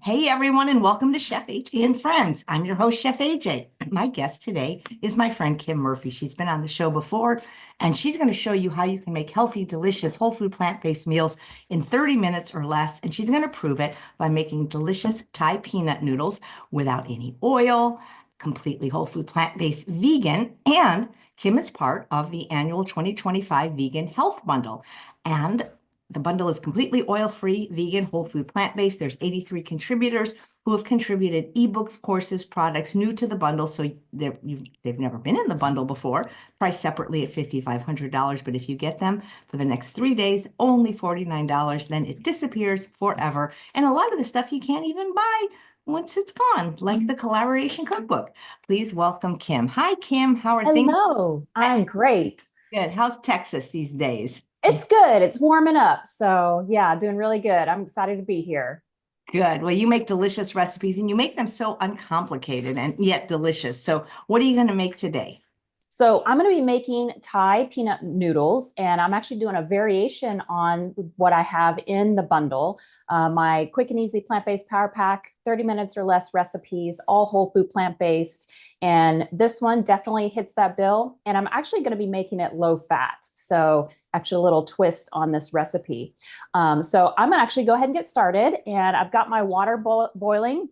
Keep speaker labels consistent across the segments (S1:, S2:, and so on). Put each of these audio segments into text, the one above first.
S1: Hey everyone, and welcome to Chef AJ and Friends. I'm your host, Chef AJ. My guest today is my friend Kim Murphy. She's been on the show before, and she's going to show you how you can make healthy, delicious, whole food, plant-based meals in 30 minutes or less. And she's going to prove it by making delicious Thai peanut noodles without any oil, completely whole food, plant-based, vegan, and Kim is part of the annual 2025 Vegan Health Bundle. And the bundle is completely oil-free, vegan, whole food, plant-based. There's 83 contributors who have contributed ebooks, courses, products new to the bundle. So they've never been in the bundle before, priced separately at $5,500. But if you get them for the next 3 days, only $49, then it disappears forever. And a lot of the stuff you can't even buy once it's gone, like the collaboration cookbook. Please welcome Kim. Hi, Kim. How are things?
S2: Hello, I'm great.
S1: Good. How's Texas these days?
S2: It's good. It's warming up. So, yeah, doing really good. I'm excited to be here.
S1: Good. Well, you make delicious recipes and you make them so uncomplicated and yet delicious. So, what are you going to make today?
S2: So, I'm going to be making Thai peanut noodles, and I'm actually doing a variation on what I have in the bundle. My quick and easy plant based power pack, 30 minutes or less recipes, all whole food plant based. And this one definitely hits that bill. And I'm actually going to be making it low fat. So, actually, a little twist on this recipe. So, I'm going to actually go ahead and get started. And I've got my water boiling,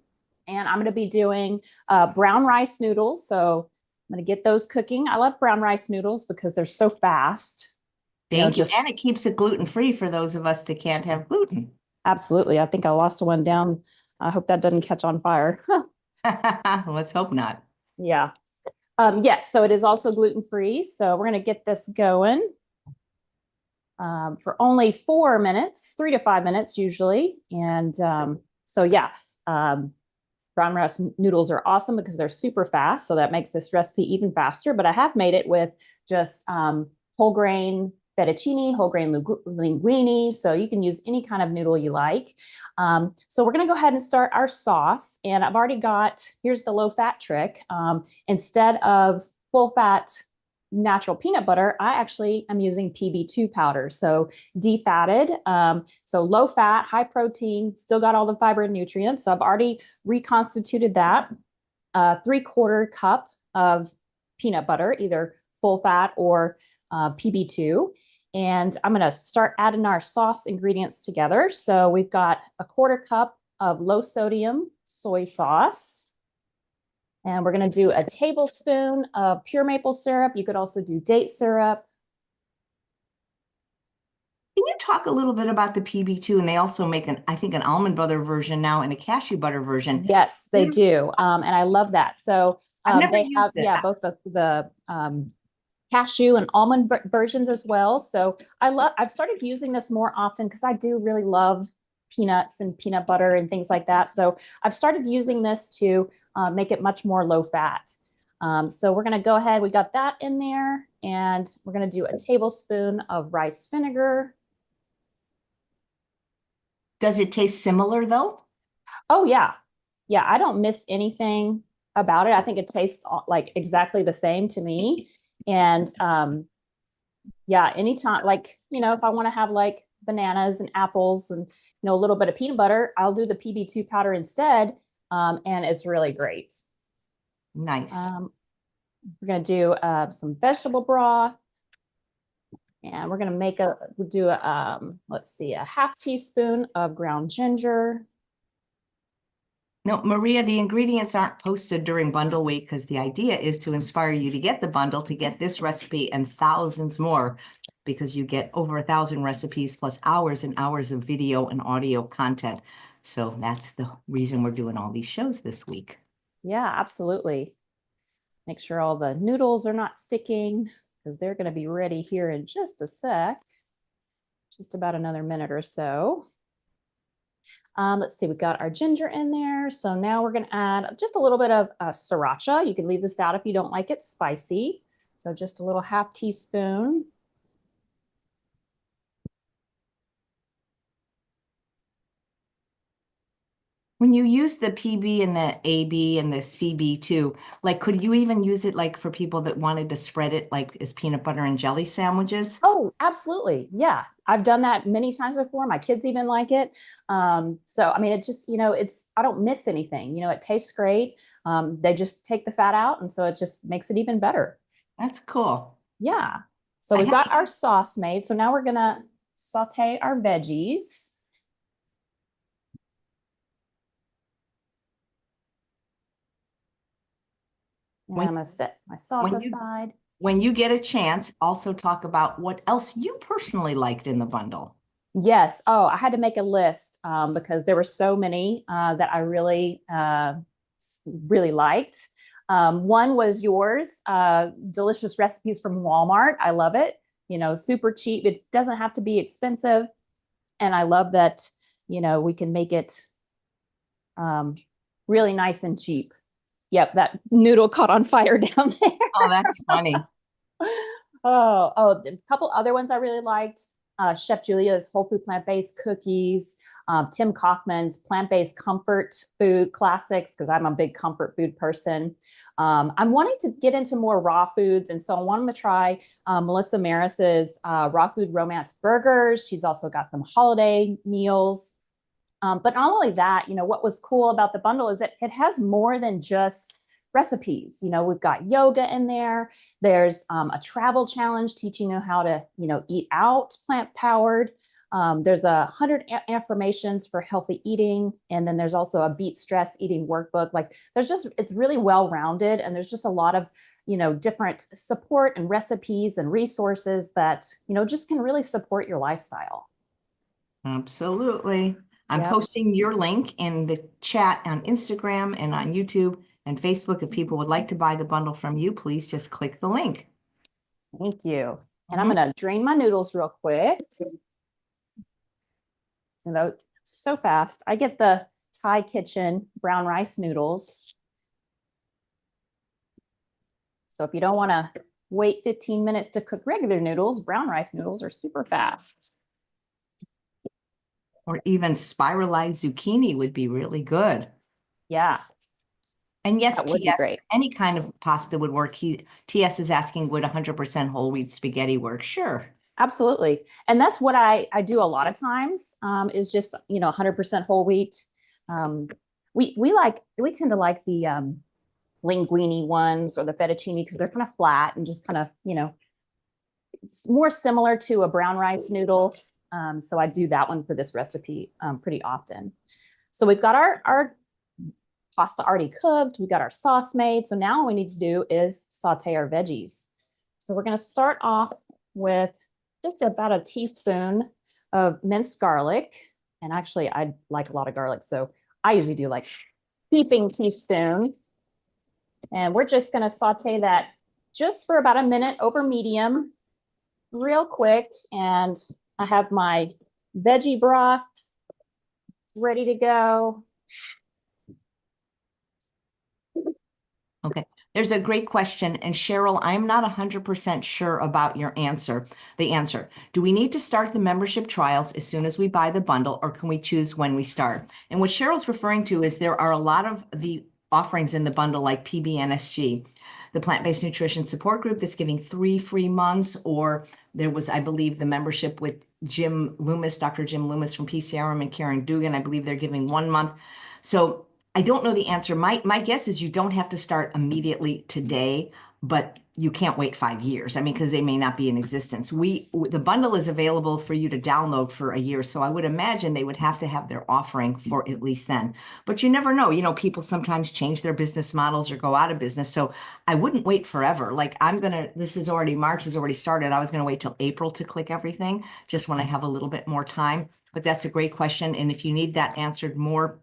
S2: and I'm going to be doing brown rice noodles. So, I'm going to get those cooking. I love brown rice noodles because they're so fast.
S1: Thank you.
S2: Just
S1: And it keeps it gluten-free for those of us that can't have gluten.
S2: absolutely. I think I lost one down. I hope that doesn't catch on fire.
S1: Let's hope not.
S2: Yeah. Yes. So it is also gluten-free. So we're going to get this going for only 4 minutes, 3 to 5 minutes usually. And so, yeah. Um, Brown rice noodles are awesome because they're super fast. So that makes this recipe even faster. But I have made it with just whole grain fettuccine, whole grain linguine. So you can use any kind of noodle you like. So we're going to go ahead and start our sauce. And I've already got, here's the low fat trick. Instead of full fat natural peanut butter, I actually am using PB2 powder. So defatted, so low fat, high protein, still got all the fiber and nutrients. So I've already reconstituted that. 3/4 cup of peanut butter, either full fat or PB2. And I'm going to start adding our sauce ingredients together. So we've got 1/4 cup of low sodium soy sauce. And we're going to do a tablespoon of pure maple syrup. You could also do date syrup.
S1: Can you talk a little bit about the PB2? And they also make I think, an almond butter version now and a cashew butter version.
S2: Yes, they do. And I love that. So
S1: I've never
S2: they have,
S1: used it.
S2: yeah, both the cashew and almond versions as well. So I've started using this more often because I do really love peanuts and peanut butter and things like that. So I've started using this to make it much more low fat. So we're going to go ahead. We got that in there, and we're going to do a tablespoon of rice vinegar.
S1: Does it taste similar though?
S2: Oh yeah. Yeah, I don't miss anything about it. I think it tastes like exactly the same to me. And yeah, anytime, like, if I want to have like bananas and apples and a little bit of peanut butter, I'll do the PB2 powder instead. And it's really great.
S1: Nice.
S2: Um, we're going to do some vegetable broth, and we're going to do let's see, a half teaspoon of ground ginger.
S1: No, Maria, the ingredients aren't posted during bundle week because the idea is to inspire you to get the bundle, to get this recipe and thousands more, because you get over 1,000 recipes plus hours and hours of video and audio content. So that's the reason we're doing all these shows this week.
S2: Yeah, absolutely. Make sure all the noodles are not sticking because they're going to be ready here in just a sec. Just about another minute or so. Let's see, we got our ginger in there. So now we're going to add just a little bit of sriracha. You can leave this out if you don't like it spicy. So just a little half teaspoon.
S1: When you use the PB and the AB and the CB too, like could you even use it like for people that wanted to spread it like as peanut butter and jelly sandwiches?
S2: Oh, absolutely. Yeah. I've done that many times before. My kids even like it. So, I mean, it just, I don't miss anything. It tastes great. They just take the fat out. And so it just makes it even better.
S1: That's cool.
S2: Yeah. So
S1: I
S2: we've
S1: have
S2: got our sauce made. So now we're going to saute our veggies. And
S1: when
S2: I'm going to set my sauce
S1: when you
S2: aside.
S1: when you get a chance, also talk about what else you personally liked in the bundle.
S2: Yes. Oh, I had to make a list because there were so many that I really liked. One was yours, delicious recipes from Walmart. I love it. Super cheap. It doesn't have to be expensive. And I love that, we can make it um, really nice and cheap. Yep, that noodle caught on fire down there.
S1: Oh, that's funny.
S2: A couple other ones I really liked. Chef Julia's whole food plant-based cookies, Tim Kaufman's plant-based comfort food classics, because I'm a big comfort food person. I'm wanting to get into more raw foods, and so I want to try Melissa Maris's raw food romance burgers. She's also got some holiday meals. But not only that, what was cool about the bundle is that it has more than just recipes. We've got yoga in there. There's a travel challenge teaching you how to, eat out plant powered. There's 100 affirmations for healthy eating. And then there's also a beat stress eating workbook. Like it's really well rounded. And there's just a lot of, different support and recipes and resources that, just can really support your lifestyle.
S1: Absolutely. I'm
S2: Yep.
S1: posting your link in the chat on Instagram and on YouTube and Facebook. If people would like to buy the bundle from you, please just click the link.
S2: Thank you. And I'm
S1: Mhm.
S2: going to drain my noodles real quick. So fast. I get the Thai Kitchen brown rice noodles. So if you don't want to wait 15 minutes to cook regular noodles, brown rice noodles are super fast.
S1: Or even spiralized zucchini would be really good.
S2: Yeah,
S1: And yes,
S2: that would be
S1: TS,
S2: great.
S1: any kind of pasta would work. TS is asking, would 100% whole wheat spaghetti work? Sure.
S2: Absolutely. And that's what I do a lot of times is just, 100% whole wheat. Um, we tend to like the linguine ones or the fettuccine because they're kind of flat and just kind of, it's more similar to a brown rice noodle. So I do that one for this recipe pretty often. So we've got our pasta already cooked. We've got our sauce made. So now all we need to do is saute our veggies. So we're going to start off with just about a teaspoon of minced garlic. And actually, I like a lot of garlic. So I usually do like heaping teaspoon. And we're just going to saute that just for about a minute over medium, real quick. And I have my veggie broth ready to go.
S1: Okay. There's a great question. And Cheryl, I'm not 100% sure about your answer. The answer. Do we need to start the membership trials as soon as we buy the bundle, or can we choose when we start? And what Cheryl's referring to is there are a lot of the offerings in the bundle, like PBNSG, the plant-based nutrition support group that's giving 3 free months, or there was, I believe, the membership with Jim Loomis, Dr. Jim Loomis from PCRM and Karen Dugan. I believe they're giving 1 month. So I don't know the answer. My guess is you don't have to start immediately today, but you can't wait 5 years. I mean, because they may not be in existence. The bundle is available for you to download for a year. So I would imagine they would have to have their offering for at least then. But you never know. People sometimes change their business models or go out of business. So I wouldn't wait forever. Like this is already, March has already started. I was gonna wait till April to click everything, just when I have a little bit more time. But that's a great question. And if you need that answered more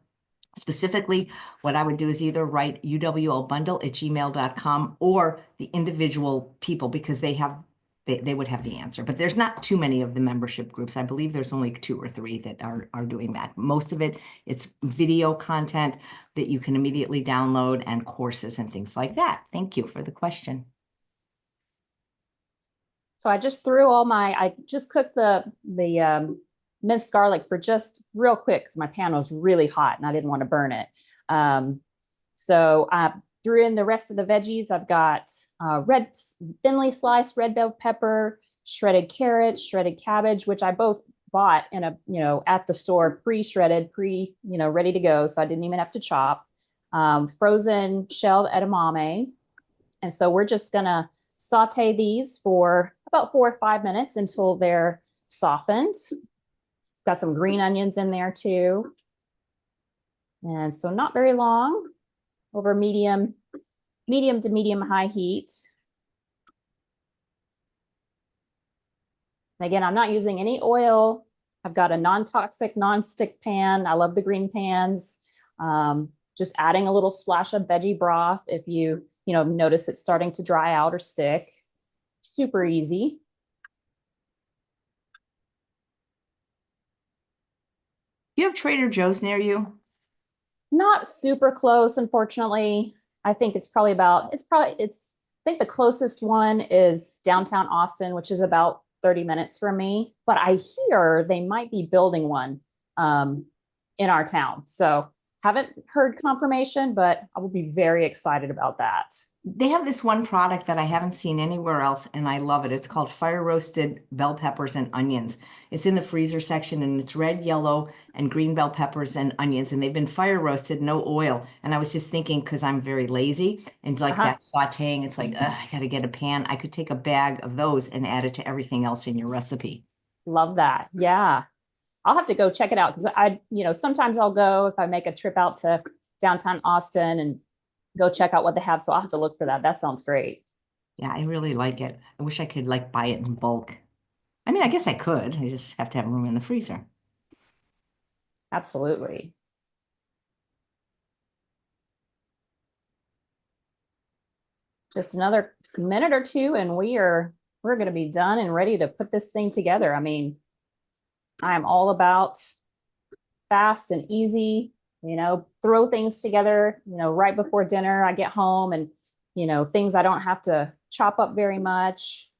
S1: specifically, what I would do is either write uwlbundle@gmail.com or the individual people, because they would have the answer. But there's not too many of the membership groups. I believe there's only 2 or 3 that are doing that. Most of it's video content that you can immediately download and courses and things like that. Thank you for the question.
S2: So I just threw I just cooked the minced garlic for just real quick because my pan was really hot and I didn't want to burn it. So I threw in the rest of the veggies. I've got thinly sliced red bell pepper, shredded carrots, shredded cabbage, which I both bought in a, at the store, pre-shredded, ready to go. So I didn't even have to chop. Frozen shelled edamame. And so we're just going to saute these for about 4 or 5 minutes until they're softened. Got some green onions in there too. And so not very long, over medium to medium high heat. And again, I'm not using any oil. I've got a non-toxic non-stick pan. I love the green pans. Just adding a little splash of veggie broth if you notice it's starting to dry out or stick. Super easy.
S1: You have Trader Joe's near you?
S2: Not super close, unfortunately. I think I think the closest one is downtown Austin, which is about 30 minutes from me. But I hear they might be building one in our town. So haven't heard confirmation, but I will be very excited about that.
S1: They have this one product that I haven't seen anywhere else, and I love it. It's called fire roasted bell peppers and onions. It's in the freezer section, and it's red, yellow, and green bell peppers and onions, and they've been fire roasted, no oil. And I was just thinking, because I'm very lazy and like that sautéing, it's like, ugh, I got to get a pan. I could take a bag of those and add it to everything else in your recipe.
S2: Love that. Yeah. I'll have to go check it out because sometimes I'll go if I make a trip out to downtown Austin and go check out what they have. So I'll have to look for that. That sounds great.
S1: Yeah, I really like it. I wish I could like buy it in bulk. I mean, I guess I could. I just have to have room in the freezer.
S2: Absolutely. Just another minute or two and we're going to be done and ready to put this thing together. I mean, I'm all about fast and easy, throw things together, right before dinner. I get home and, things I don't have to chop up very much.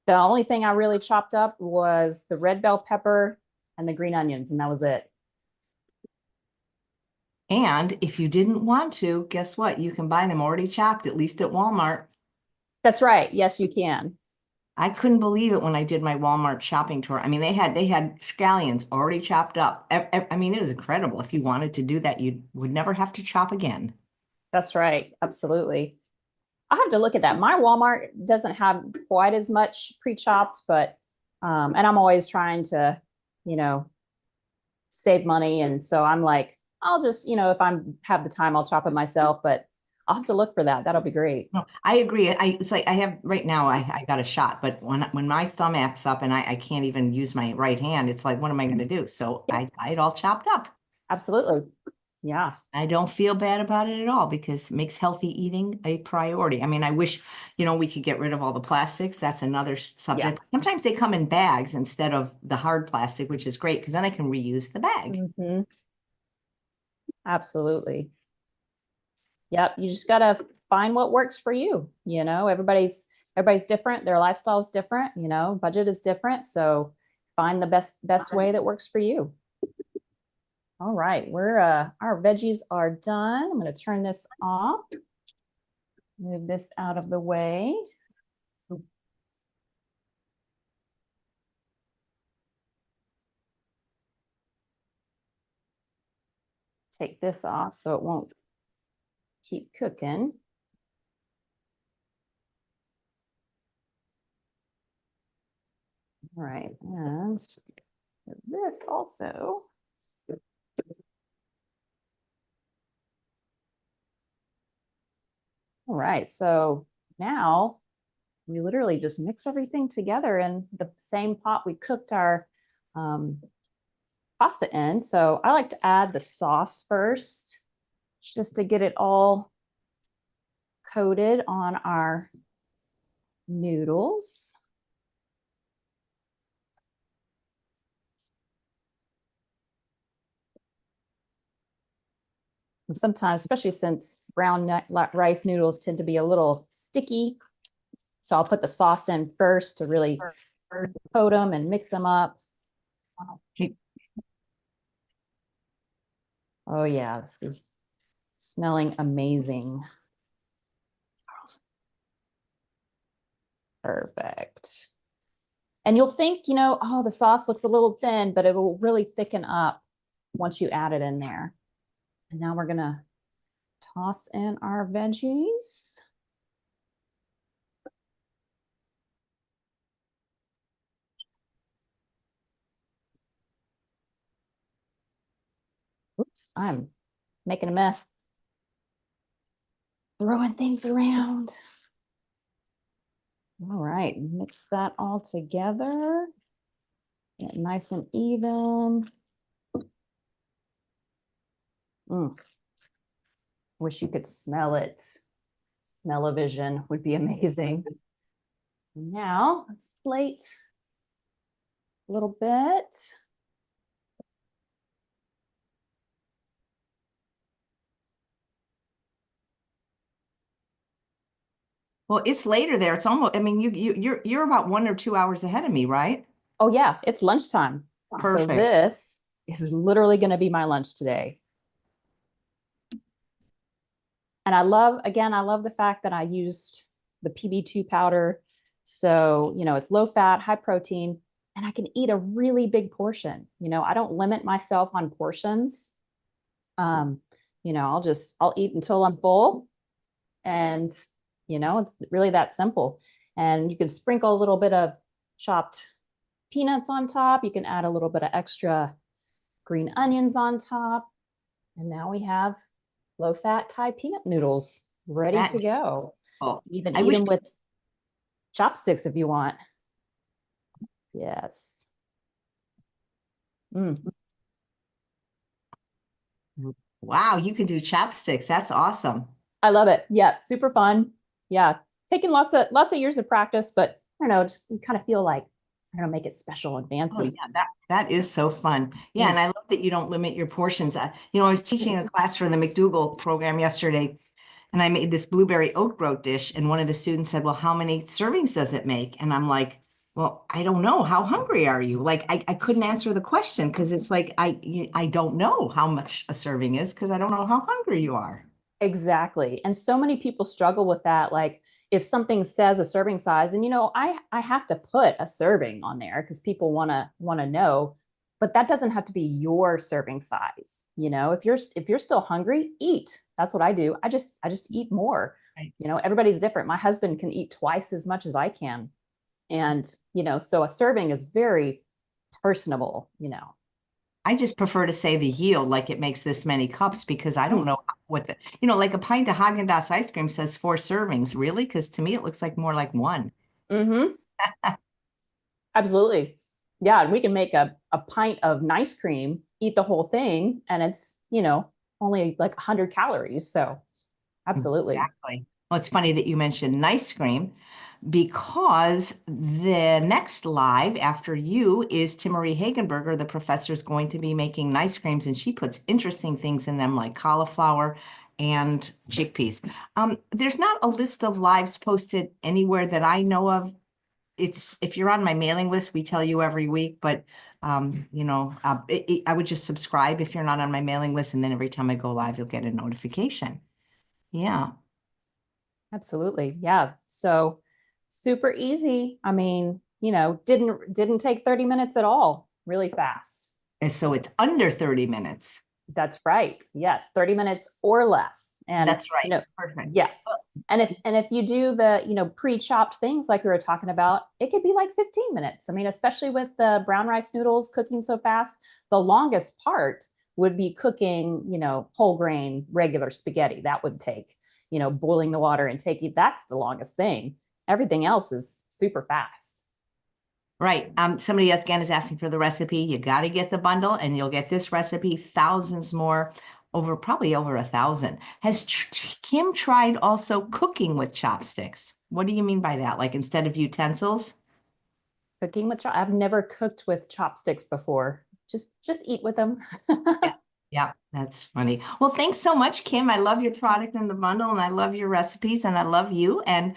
S2: The only thing I really chopped up was the red bell pepper and the green onions, and that was it.
S1: And if you didn't want to, guess what? You can buy them already chopped, at least at Walmart.
S2: That's right. Yes, you can.
S1: I couldn't believe it when I did my Walmart shopping tour. I mean, they had scallions already chopped up. I mean, it was incredible. If you wanted to do that, you would never have to chop again.
S2: That's right. Absolutely. I'll have to look at that. My Walmart doesn't have quite as much pre-chopped, but and I'm always trying to, save money. And so I'm like, I'll just, if I'm have the time, I'll chop it myself, but I'll have to look for that. That'll be great.
S1: No, I agree. It's like I have right now, I got a shot, but when my thumb acts up and I can't even use my right hand, it's like, what am I going to do? So I buy it all chopped up.
S2: Absolutely. Yeah.
S1: I don't feel bad about it at all because it makes healthy eating a priority. I mean, I wish, we could get rid of all the plastics. That's another subject.
S2: Yeah.
S1: Sometimes they come in bags instead of the hard plastic, which is great because then I can reuse the bag.
S2: Mm-hmm. Absolutely. Yep. You just got to find what works for you. Everybody's different. Their lifestyle is different, budget is different. So find the best way that works for you. All right. Our veggies are done. I'm going to turn this off. Move this out of the way. Take this off so it won't keep cooking. All right, and this also. All right, so now we literally just mix everything together in the same pot we cooked our pasta in. So I like to add the sauce first, just to get it all coated on our noodles. And sometimes, especially since brown rice noodles tend to be a little sticky, so I'll put the sauce in first to really coat them and mix them up. Wow.
S1: Hey,
S2: Oh yeah, this is smelling amazing. Perfect. And you'll think, oh, the sauce looks a little thin, but it will really thicken up once you add it in there. And now we're gonna toss in our veggies. Oops, I'm making a mess, throwing things around. All right, mix that all together. Get nice and even. Wish you could smell it. Smell-o-vision would be amazing. Now let's plate a little bit.
S1: well, it's later there. It's almost, I mean, you're about 1 or 2 hours ahead of me, right?
S2: Oh yeah, it's lunchtime. So
S1: Perfect.
S2: this is literally going to be my lunch today. And I love the fact that I used the PB2 powder. So, it's low fat, high protein, and I can eat a really big portion. I don't limit myself on portions. Um, I'll eat until I'm full. And, it's really that simple. And you can sprinkle a little bit of chopped peanuts on top. You can add a little bit of extra green onions on top. And now we have low-fat Thai peanut noodles ready
S1: That,
S2: to go.
S1: oh,
S2: Even
S1: I
S2: eat
S1: wish.
S2: them with chopsticks if you want. Yes. Mm.
S1: Wow, you can do chopsticks. That's awesome.
S2: I love it. Yeah, super fun. Yeah, taking lots of years of practice, but I don't know, just you kind of feel like I don't know, make it special and
S1: Oh yeah,
S2: fancy.
S1: that is so fun. Yeah,
S2: Mm.
S1: and I love that you don't limit your portions. I was teaching a class for the McDougall program yesterday, and I made this blueberry oat groat dish, and one of the students said, "Well, how many servings does it make?" And I'm like, "Well, I don't know. How hungry are you?" Like I couldn't answer the question because it's like I don't know how much a serving is because I don't know how hungry you are.
S2: Exactly. And so many people struggle with that. Like if something says a serving size, and I have to put a serving on there because people wanna know, but that doesn't have to be your serving size. If you're still hungry, eat. That's what I do. I just eat more.
S1: Right.
S2: Everybody's different. My husband can eat twice as much as I can. And so a serving is very personable.
S1: I just prefer to say the yield, like it makes this many cups, because I don't
S2: Mm.
S1: know what like a pint of Haagen-Dazs ice cream says 4 servings, really? Because to me, it looks like more like one.
S2: Mm-hmm. Absolutely. Yeah, and we can make a pint of nice cream, eat the whole thing, and it's only like 100 calories. So, absolutely.
S1: Exactly. Well, it's funny that you mentioned ice cream because the next live after you is Timmerie Hagenberger. The professor is going to be making ice creams, and she puts interesting things in them like cauliflower and chickpeas. There's not a list of lives posted anywhere that I know of. It's if you're on my mailing list, we tell you every week, but I would just subscribe if you're not on my mailing list, and then every time I go live, you'll get a notification. Yeah.
S2: Absolutely. Yeah. So, super easy. I mean, didn't take 30 minutes at all. Really fast.
S1: And so it's under 30 minutes.
S2: That's right. Yes, 30 minutes or less. And
S1: That's right. Perfect.
S2: yes. And if you do the pre-chopped things like we were talking about, it could be like 15 minutes. I mean, especially with the brown rice noodles cooking so fast, the longest part would be cooking whole grain regular spaghetti. That would take boiling the water and taking that's the longest thing. Everything else is super fast.
S1: Right. Somebody else again is asking for the recipe. You got to get the bundle and you'll get this recipe, thousands more, probably over 1,000. Has Kim tried also cooking with chopsticks? What do you mean by that? Like instead of utensils?
S2: Cooking with I've never cooked with chopsticks before. Just eat with them.
S1: Yeah. Yeah. That's funny. Well, thanks so much, Kim. I love your product in the bundle and I love your recipes and I love you. And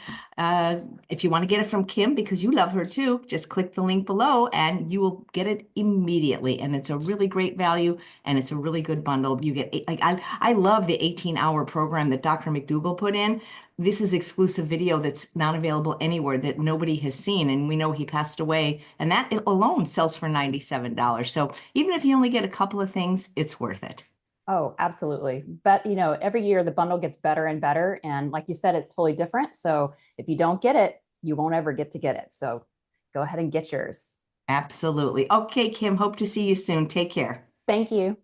S1: if you want to get it from Kim because you love her too, just click the link below and you will get it immediately. And it's a really great value and it's a really good bundle. You get like I love the 18-hour program that Dr. McDougall put in. This is exclusive video that's not available anywhere that nobody has seen. And we know he passed away and that alone sells for $97. So even if you only get a couple of things, it's worth it.
S2: Oh, absolutely. But every year the bundle gets better and better. And like you said, it's totally different. So if you don't get it, you won't ever get to get it. So go ahead and get yours.
S1: Absolutely. Okay, Kim, hope to see you soon. Take care.
S2: Thank you.